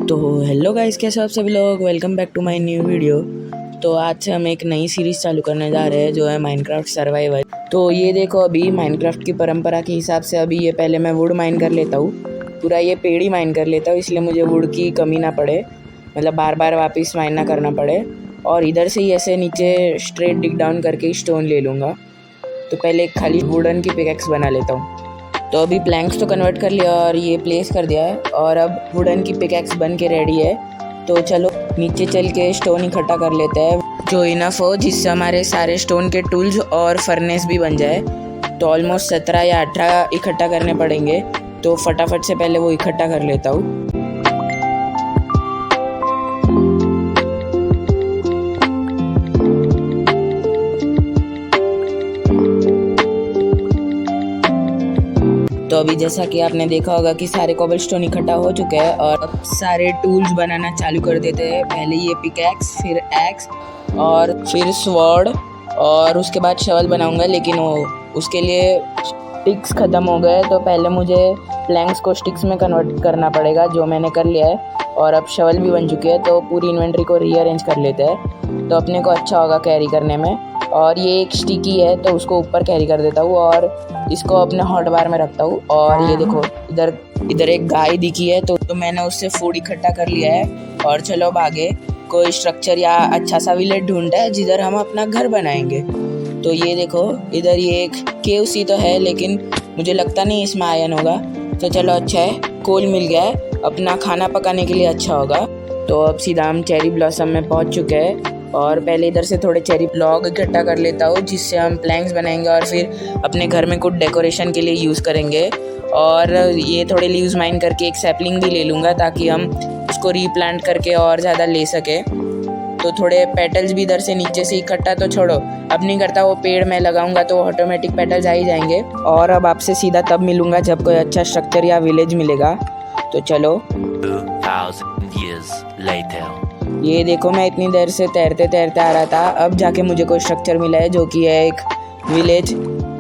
तो hello guys, कैसे हो आप सभी लोग। Welcome back to my new video. तो आज से हम एक नई सीरीज़ चालू करने जा रहे हैं जो है माइनक्राफ्ट सर्वाइवल। तो ये देखो, अभी माइनक्राफ्ट की परंपरा के हिसाब से अभी ये पहले मैं वुड माइन कर लेता हूँ, पूरा ये पेड़ ही माइन कर लेता हूँ, इसलिए मुझे वुड की कमी ना पड़े, मतलब बार बार वापस माइन ना करना पड़े। और इधर से ही ऐसे नीचे स्ट्रेट डिग डाउन करके स्टोन ले लूँगा। तो पहले एक खाली वुडन की पिकैक्स बना लेता हूँ। तो अभी प्लैंक्स तो कन्वर्ट कर लिया और ये प्लेस कर दिया है, और अब वुडन की पिकैक्स बन के रेडी है। तो चलो नीचे चल के स्टोन इकट्ठा कर लेते हैं, जो इनफ हो जिससे हमारे सारे स्टोन के टूल्स और फर्नेस भी बन जाए। तो ऑलमोस्ट 17 या 18 इकट्ठा करने पड़ेंगे, तो फटाफट से पहले वो इकट्ठा कर लेता हूँ। तो अभी जैसा कि आपने देखा होगा कि सारे कोबलस्टोन इकट्ठा हो चुके हैं, और अब सारे टूल्स बनाना चालू कर देते हैं। पहले ये पिकैक्स, फिर एक्स, और फिर स्वॉर्ड, और उसके बाद शवल बनाऊंगा। लेकिन वो उसके लिए स्टिक्स ख़त्म हो गए, तो पहले मुझे प्लैंक्स को स्टिक्स में कन्वर्ट करना पड़ेगा, जो मैंने कर लिया है। और अब शवल भी बन चुके हैं, तो पूरी इन्वेंट्री को रीअरेंज कर लेते हैं, तो अपने को अच्छा होगा कैरी करने में। और ये एक स्टिकी है, तो उसको ऊपर कैरी कर देता हूँ और इसको अपने हॉट बार में रखता हूँ। और ये देखो, इधर एक गाय दिखी है, तो मैंने उससे फूड इकट्ठा कर लिया है। और चलो अब आगे कोई स्ट्रक्चर या अच्छा सा विलेज ढूंढता है जिधर हम अपना घर बनाएंगे। तो ये देखो, इधर ये एक केव सी तो है, लेकिन मुझे लगता नहीं इसमें आयरन होगा। तो चलो अच्छा है, कोल मिल गया है, अपना खाना पकाने के लिए अच्छा होगा। तो अब सीधा हम चेरी ब्लॉसम में पहुंच चुके हैं, और पहले इधर से थोड़े चेरी लॉग इकट्ठा कर लेता हूँ, जिससे हम प्लैंक्स बनाएंगे और फिर अपने घर में कुछ डेकोरेशन के लिए यूज़ करेंगे। और ये थोड़े लीव्स माइन करके एक सैपलिंग भी ले लूँगा, ताकि हम उसको रीप्लांट करके और ज़्यादा ले सके। तो थोड़े पेटल्स भी इधर से नीचे से इकट्ठा तो छोड़ो, अब नहीं करता, वो पेड़ मैं लगाऊंगा तो ऑटोमेटिक पेटल्स आ ही जाएंगे। और अब आपसे सीधा तब मिलूंगा जब कोई अच्छा स्ट्रक्चर या विलेज मिलेगा। तो चलो 2000 years later. ये देखो, मैं इतनी देर से तैरते तैरते आ रहा था, अब जाके मुझे कोई स्ट्रक्चर मिला है जो कि है एक विलेज।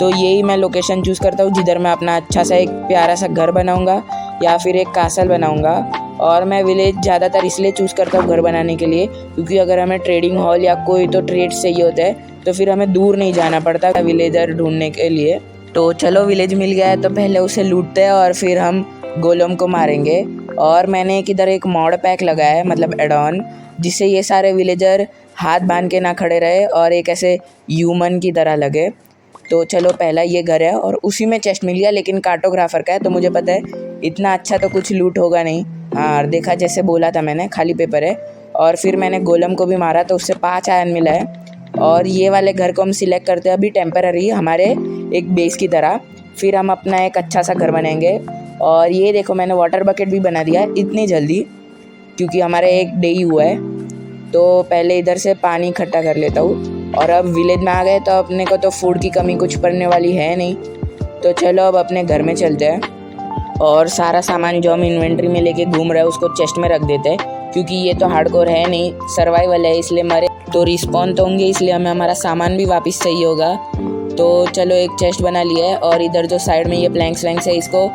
तो यही मैं लोकेशन चूज़ करता हूँ जिधर मैं अपना अच्छा सा एक प्यारा सा घर बनाऊँगा या फिर एक कासल बनाऊँगा। और मैं विलेज ज़्यादातर इसलिए चूज़ करता हूँ घर बनाने के लिए, क्योंकि अगर हमें ट्रेडिंग हॉल या कोई तो ट्रेड चाहिए होता है, तो फिर हमें दूर नहीं जाना पड़ता विलेजर ढूंढने के लिए। तो चलो विलेज मिल गया है, तो पहले उसे लूटते हैं और फिर हम गोलम को मारेंगे। और मैंने इधर एक मॉड पैक लगाया है, मतलब एड ऑन, जिससे ये सारे विलेजर हाथ बांध के ना खड़े रहे और एक ऐसे ह्यूमन की तरह लगे। तो चलो पहला ये घर है, और उसी में चेस्ट मिल गया, लेकिन कार्टोग्राफर का है, तो मुझे पता है इतना अच्छा तो कुछ लूट होगा नहीं। हाँ देखा, जैसे बोला था मैंने, खाली पेपर है। और फिर मैंने गोलम को भी मारा, तो उससे 5 आयरन मिला है। और ये वाले घर को हम सिलेक्ट करते हैं अभी टेम्पररी, हमारे एक बेस की तरह। फिर हम अपना एक अच्छा सा घर बनाएंगे। और ये देखो, मैंने वाटर बकेट भी बना दिया है इतनी जल्दी, क्योंकि हमारा एक डे ही हुआ है। तो पहले इधर से पानी इकट्ठा कर लेता हूँ। और अब विलेज में आ गए, तो अपने को तो फूड की कमी कुछ पड़ने वाली है नहीं। तो चलो अब अपने घर में चलते हैं, और सारा सामान जो हम इन्वेंट्री में लेके घूम रहे हैं उसको चेस्ट में रख देते हैं, क्योंकि ये तो हार्डकोर है नहीं, सर्वाइवल है, इसलिए मरे तो रिस्पॉन तो होंगे, इसलिए हमें हमारा सामान भी वापस चाहिए होगा। तो चलो एक चेस्ट बना लिया है, और इधर जो साइड में ये प्लैंक्स वैंक्स है, इसको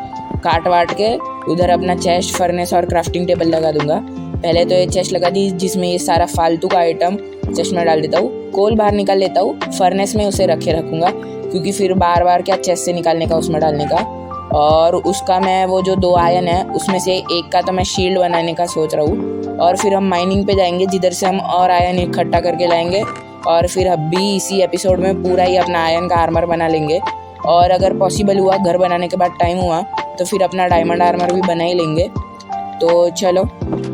काट वाट के उधर अपना चेस्ट, फर्नेस और क्राफ्टिंग टेबल लगा दूंगा। पहले तो ये चेस्ट लगा दी, जिसमें ये सारा फालतू का आइटम चेस्ट में डाल देता हूँ। कोल बाहर निकाल लेता हूँ, फर्नेस में उसे रखूँगा, क्योंकि फिर बार बार क्या चेस्ट से निकालने का, उसमें डालने का। और उसका मैं वो जो 2 आयरन है, उसमें से एक का तो मैं शील्ड बनाने का सोच रहा हूँ। और फिर हम माइनिंग पे जाएंगे, जिधर से हम और आयरन इकट्ठा करके लाएंगे। और फिर अब भी इसी एपिसोड में पूरा ही अपना आयरन का आर्मर बना लेंगे। और अगर पॉसिबल हुआ, घर बनाने के बाद टाइम हुआ, तो फिर अपना डायमंड आर्मर भी बना ही लेंगे। तो चलो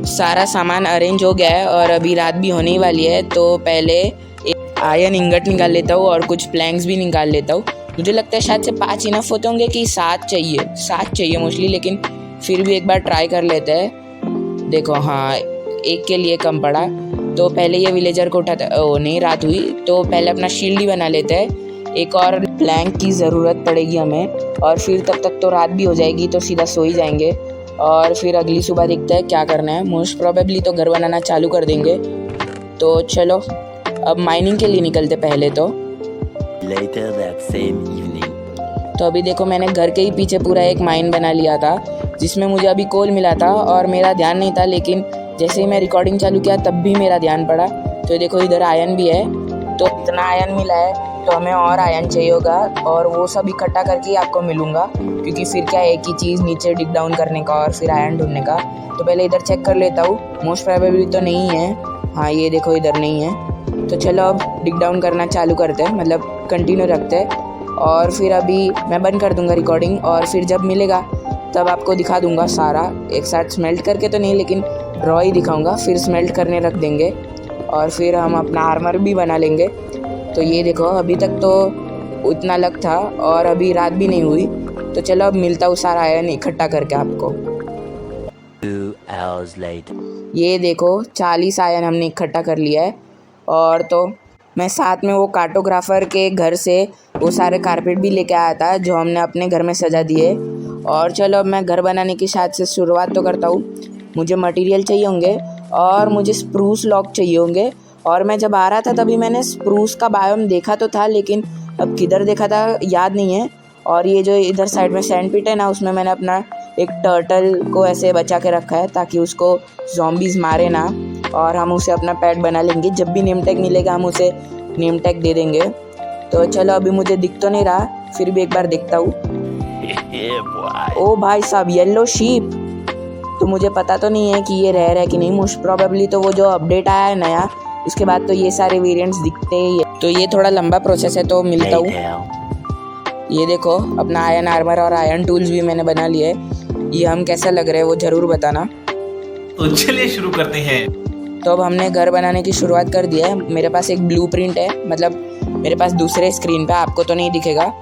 सारा सामान अरेंज हो गया है, और अभी रात भी होने ही वाली है। तो पहले एक आयरन इंगट निकाल लेता हूँ और कुछ प्लैंक्स भी निकाल लेता हूँ। मुझे लगता है शायद से 5 इनफ होते होंगे कि 7 चाहिए मोस्टली, लेकिन फिर भी एक बार ट्राई कर लेते हैं। देखो हाँ, एक के लिए कम पड़ा। तो पहले ये विलेजर को उठाते, नहीं रात हुई, तो पहले अपना शील्ड ही बना लेते हैं। एक और प्लैंक की ज़रूरत पड़ेगी हमें, और फिर तब तक तो रात भी हो जाएगी, तो सीधा सो ही जाएंगे। और फिर अगली सुबह देखते हैं क्या करना है। मोस्ट प्रोबेबली तो घर बनाना चालू कर देंगे। तो चलो अब माइनिंग के लिए निकलते पहले तो। Later that same evening. तो अभी देखो, मैंने घर के ही पीछे पूरा एक माइन बना लिया था, जिसमें मुझे अभी कोल मिला था और मेरा ध्यान नहीं था, लेकिन जैसे ही मैं रिकॉर्डिंग चालू किया तब भी मेरा ध्यान पड़ा। तो देखो इधर आयरन भी है, तो इतना आयरन मिला है तो हमें और आयरन चाहिए होगा और वो सब इकट्ठा करके ही आपको मिलूँगा, क्योंकि फिर क्या एक ही चीज़ नीचे डिग डाउन करने का और फिर आयरन ढूंढने का। तो पहले इधर चेक कर लेता हूँ, मोस्ट प्रोबेबली तो नहीं है। हाँ ये देखो इधर नहीं है। तो चलो अब डिग डाउन करना चालू करते हैं, मतलब कंटिन्यू रखते हैं और फिर अभी मैं बंद कर दूँगा रिकॉर्डिंग और फिर जब मिलेगा तब आपको दिखा दूँगा सारा एक साथ स्मेल्ट करके, तो नहीं लेकिन रॉ ही दिखाऊँगा। फिर स्मेल्ट करने रख देंगे और फिर हम अपना आर्मर भी बना लेंगे। तो ये देखो अभी तक तो उतना लग था और अभी रात भी नहीं हुई। तो चलो अब मिलता हूँ सारा आयरन इकट्ठा करके आपको। 2 hours later. ये देखो 40 आयरन हमने इकट्ठा कर लिया है और तो मैं साथ में वो कार्टोग्राफर के घर से वो सारे कारपेट भी लेके आया था जो हमने अपने घर में सजा दिए। और चलो अब मैं घर बनाने की शायद से शुरुआत तो करता हूँ। मुझे मटेरियल चाहिए होंगे और मुझे स्प्रूस लॉग चाहिए होंगे। और मैं जब आ रहा था तभी मैंने स्प्रूस का बायोम देखा तो था, लेकिन अब किधर देखा था याद नहीं है। और ये जो इधर साइड में सैंड पिट है ना, उसमें मैंने अपना एक टर्टल को ऐसे बचा के रखा है ताकि उसको ज़ॉम्बीज़ मारे ना, और हम उसे अपना पेट बना लेंगे। जब भी नेम टैग मिलेगा हम उसे नेम टैग दे देंगे। तो चलो अभी मुझे दिख तो नहीं रहा, फिर भी एक बार देखता हूँ। Yeah, boy. ओ भाई साहब येलो शीप, तो मुझे पता तो नहीं है कि ये रेयर है कि नहीं। मोस्ट प्रोबेबली तो वो जो अपडेट आया है नया, उसके बाद तो ये सारे वेरिएंट्स दिखते ही है। तो ये थोड़ा लंबा प्रोसेस है, तो मिलता हूँ। Later. ये देखो अपना आयरन आर्मर और आयरन टूल्स भी मैंने बना लिए है। ये हम कैसा लग रहे हैं वो ज़रूर बताना। तो चलिए शुरू करते हैं। तो अब हमने घर बनाने की शुरुआत कर दी है। मेरे पास एक ब्लूप्रिंट है, मतलब मेरे पास दूसरे स्क्रीन पे, आपको तो नहीं दिखेगा,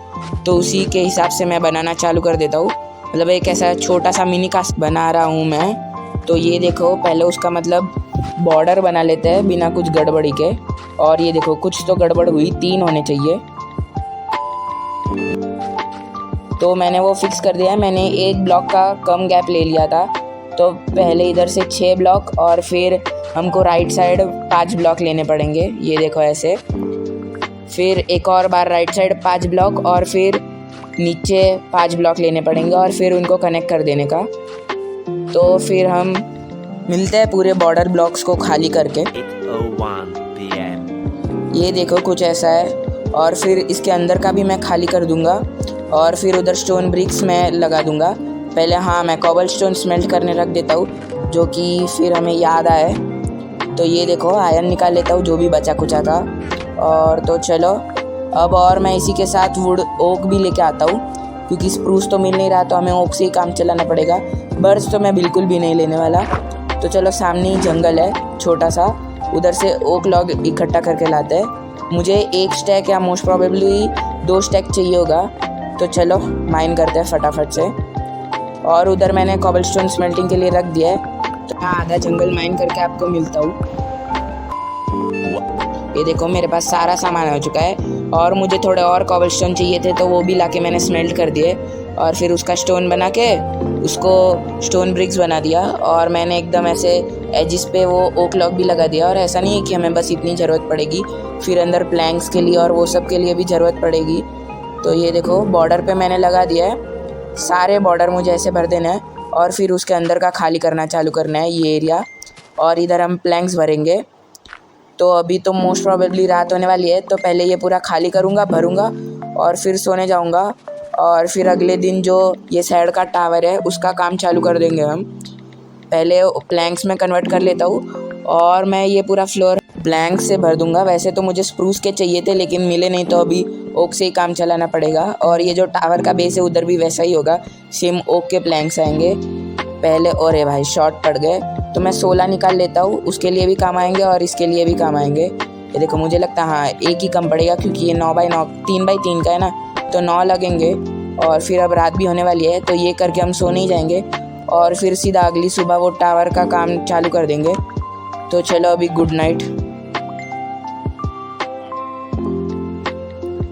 तो उसी के हिसाब से मैं बनाना चालू कर देता हूँ। मतलब एक ऐसा छोटा सा मिनी कास्ट बना रहा हूँ मैं। तो ये देखो पहले उसका मतलब बॉर्डर बना लेते हैं बिना कुछ गड़बड़ी के। और ये देखो कुछ तो गड़बड़ हुई, 3 होने चाहिए। तो मैंने वो फिक्स कर दिया है। मैंने एक ब्लॉक का कम गैप ले लिया था, तो पहले इधर से 6 ब्लॉक और फिर हमको राइट साइड 5 ब्लॉक लेने पड़ेंगे। ये देखो ऐसे, फिर एक और बार राइट साइड 5 ब्लॉक और फिर नीचे 5 ब्लॉक लेने पड़ेंगे और फिर उनको कनेक्ट कर देने का। तो फिर हम मिलते हैं पूरे बॉर्डर ब्लॉक्स को खाली करके। 8:01 p.m. ये देखो कुछ ऐसा है और फिर इसके अंदर का भी मैं खाली कर दूंगा और फिर उधर स्टोन ब्रिक्स मैं लगा दूंगा। पहले हाँ मैं कॉबल स्टोन स्मेल्ट करने रख देता हूँ, जो कि फिर हमें याद आए। तो ये देखो आयरन निकाल लेता हूँ जो भी बचा कुचा था। और तो चलो अब और मैं इसी के साथ वुड ओक भी लेके आता हूँ, क्योंकि स्प्रूस तो मिल नहीं रहा, तो हमें ओक से ही काम चलाना पड़ेगा। बर्ड्स तो मैं बिल्कुल भी नहीं लेने वाला। तो चलो सामने ही जंगल है छोटा सा, उधर से ओक लॉग इकट्ठा करके लाते हैं। मुझे 1 स्टैक या मोस्ट प्रोबेबली 2 स्टैक चाहिए होगा। तो चलो माइन करते हैं फटाफट से। और उधर मैंने कॉबलस्टोन स्मेल्टिंग के लिए रख दिया है। तो मैं आधा जंगल माइन करके आपको मिलता हूँ। ये देखो मेरे पास सारा सामान हो चुका है और मुझे थोड़े और कॉबलस्टोन चाहिए थे, तो वो भी लाके मैंने स्मेल्ट कर दिए और फिर उसका स्टोन बना के उसको स्टोन ब्रिक्स बना दिया। और मैंने एकदम ऐसे एजिस पे वो ओक लॉग भी लगा दिया। और ऐसा नहीं है कि हमें बस इतनी ज़रूरत पड़ेगी, फिर अंदर प्लैंक्स के लिए और वो सब के लिए भी ज़रूरत पड़ेगी। तो ये देखो बॉर्डर पे मैंने लगा दिया है। सारे बॉर्डर मुझे ऐसे भर देना है और फिर उसके अंदर का खाली करना चालू करना है ये एरिया। और इधर हम प्लैंक्स भरेंगे। तो अभी तो मोस्ट प्रोबेबली रात होने वाली है, तो पहले ये पूरा खाली करूँगा, भरूँगा और फिर सोने जाऊँगा। और फिर अगले दिन जो ये साइड का टावर है उसका काम चालू कर देंगे हम। पहले प्लैंक्स में कन्वर्ट कर लेता हूँ और मैं ये पूरा फ्लोर प्लैंक्स से भर दूँगा। वैसे तो मुझे स्प्रूस के चाहिए थे लेकिन मिले नहीं, तो अभी ओक से ही काम चलाना पड़ेगा। और ये जो टावर का बेस है उधर भी वैसा ही होगा, सेम ओक के प्लैंक्स आएंगे पहले। और भाई शॉर्ट पड़ गए, तो मैं 16 निकाल लेता हूँ, उसके लिए भी काम आएंगे और इसके लिए भी काम आएंगे। ये देखो मुझे लगता है हाँ एक ही कम पड़ेगा, क्योंकि ये 9x9 3x3 का है ना, तो 9 लगेंगे। और फिर अब रात भी होने वाली है, तो ये करके हम सोने ही जाएंगे और फिर सीधा अगली सुबह वो टावर का काम चालू कर देंगे। तो चलो अभी गुड नाइट।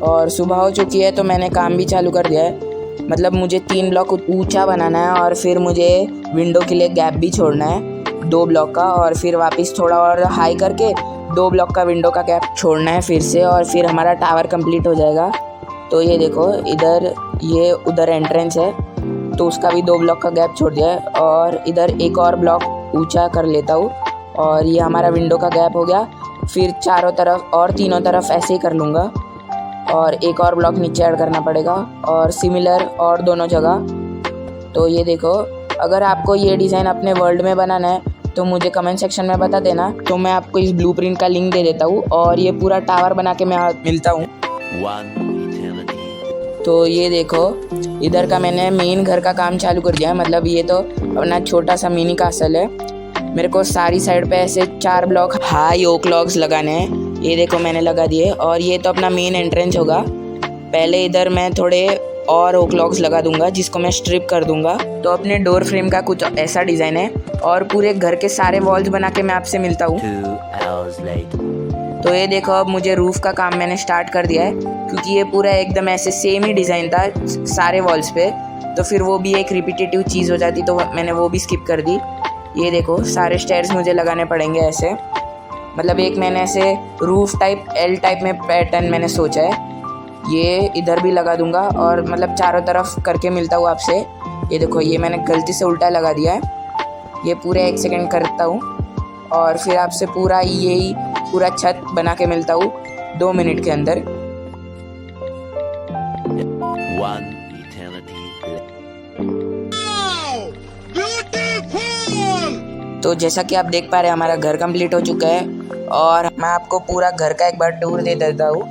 और सुबह हो चुकी है, तो मैंने काम भी चालू कर दिया है। मतलब मुझे 3 ब्लॉक ऊंचा बनाना है और फिर मुझे विंडो के लिए गैप भी छोड़ना है 2 ब्लॉक का, और फिर वापस थोड़ा और हाई करके 2 ब्लॉक का विंडो का गैप छोड़ना है फिर से, और फिर हमारा टावर कंप्लीट हो जाएगा। तो ये देखो इधर ये उधर एंट्रेंस है तो उसका भी 2 ब्लॉक का गैप छोड़ दिया है। और इधर एक और ब्लॉक ऊंचा कर लेता हूँ और ये हमारा विंडो का गैप हो गया। फिर चारों तरफ और तीनों तरफ ऐसे ही कर लूँगा और एक और ब्लॉक नीचे ऐड करना पड़ेगा और सिमिलर और दोनों जगह। तो ये देखो, अगर आपको ये डिज़ाइन अपने वर्ल्ड में बनाना है तो मुझे कमेंट सेक्शन में बता देना, तो मैं आपको इस ब्लूप्रिंट का लिंक दे देता हूँ और ये पूरा टावर बना के मैं मिलता हूँ। One eternity. तो ये देखो, इधर का मैंने मेन घर का काम चालू कर दिया है। मतलब ये तो अपना छोटा सा मिनी कासल है। मेरे को सारी साइड पे ऐसे 4 ब्लॉक हाई ओक लॉग्स लगाने हैं। ये देखो मैंने लगा दिए और ये तो अपना मेन एंट्रेंस होगा। पहले इधर मैं थोड़े और ओक लॉग्स लगा दूंगा जिसको मैं स्ट्रिप कर दूंगा। तो अपने डोर फ्रेम का कुछ ऐसा डिज़ाइन है और पूरे घर के सारे वॉल्स बना के मैं आपसे मिलता हूँ। 2 hours later. तो ये देखो, अब मुझे रूफ़ का काम मैंने स्टार्ट कर दिया है क्योंकि ये पूरा एकदम ऐसे सेम ही डिज़ाइन था सारे वॉल्स पे, तो फिर वो भी एक रिपीटेटिव चीज़ हो जाती, तो मैंने वो भी स्किप कर दी। ये देखो, सारे स्टेयर्स मुझे लगाने पड़ेंगे ऐसे। मतलब एक मैंने ऐसे रूफ़ टाइप एल टाइप में पैटर्न मैंने सोचा है, ये इधर भी लगा दूंगा और मतलब चारों तरफ करके मिलता हूँ आपसे। ये देखो, ये मैंने गलती से उल्टा लगा दिया है। ये पूरे 1 सेकंड करता हूँ और फिर आपसे पूरा यही पूरा छत बना के मिलता हूँ 2 मिनट के अंदर। 1 eternity later. तो जैसा कि आप देख पा रहे हैं, हमारा घर कंप्लीट हो चुका है और मैं आपको पूरा घर का एक बार टूर दे देता हूँ।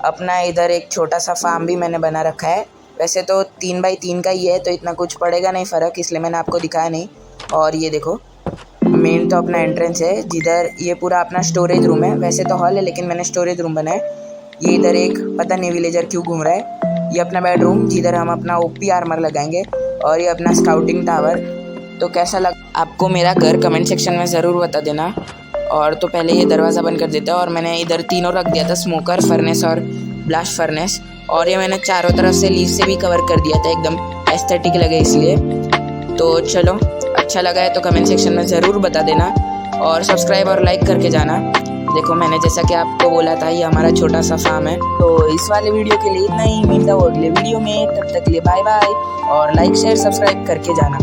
अपना इधर एक छोटा सा फार्म भी मैंने बना रखा है। वैसे तो 3 बाई 3 का ही है, तो इतना कुछ पड़ेगा नहीं फ़र्क, इसलिए मैंने आपको दिखाया नहीं। और ये देखो, मेन तो अपना एंट्रेंस है जिधर ये पूरा अपना स्टोरेज रूम है। वैसे तो हॉल है लेकिन मैंने स्टोरेज रूम बनाया है। ये इधर एक पता नहीं विलेजर क्यों घूम रहा है। ये अपना बेडरूम जिधर हम अपना ओपी आर्मर लगाएंगे और ये अपना स्काउटिंग टावर। तो कैसा लग आपको मेरा घर कमेंट सेक्शन में ज़रूर बता देना। और तो पहले ये दरवाज़ा बंद कर देता है और मैंने इधर तीनों रख दिया था, स्मोकर, फर्नेस और ब्लास्ट फर्नेस। और ये मैंने चारों तरफ से लीफ से भी कवर कर दिया था, एकदम एस्थेटिक लगे इसलिए। तो चलो, अच्छा लगा है तो कमेंट सेक्शन में ज़रूर बता देना और सब्सक्राइब और लाइक करके जाना। देखो, मैंने जैसा कि आपको बोला था, ये हमारा छोटा सा फार्म है। तो इस वाले वीडियो के लिए इतना ही, मिलता हूँ अगले वीडियो में। तब तक के लिए बाय बाय और लाइक शेयर सब्सक्राइब करके जाना।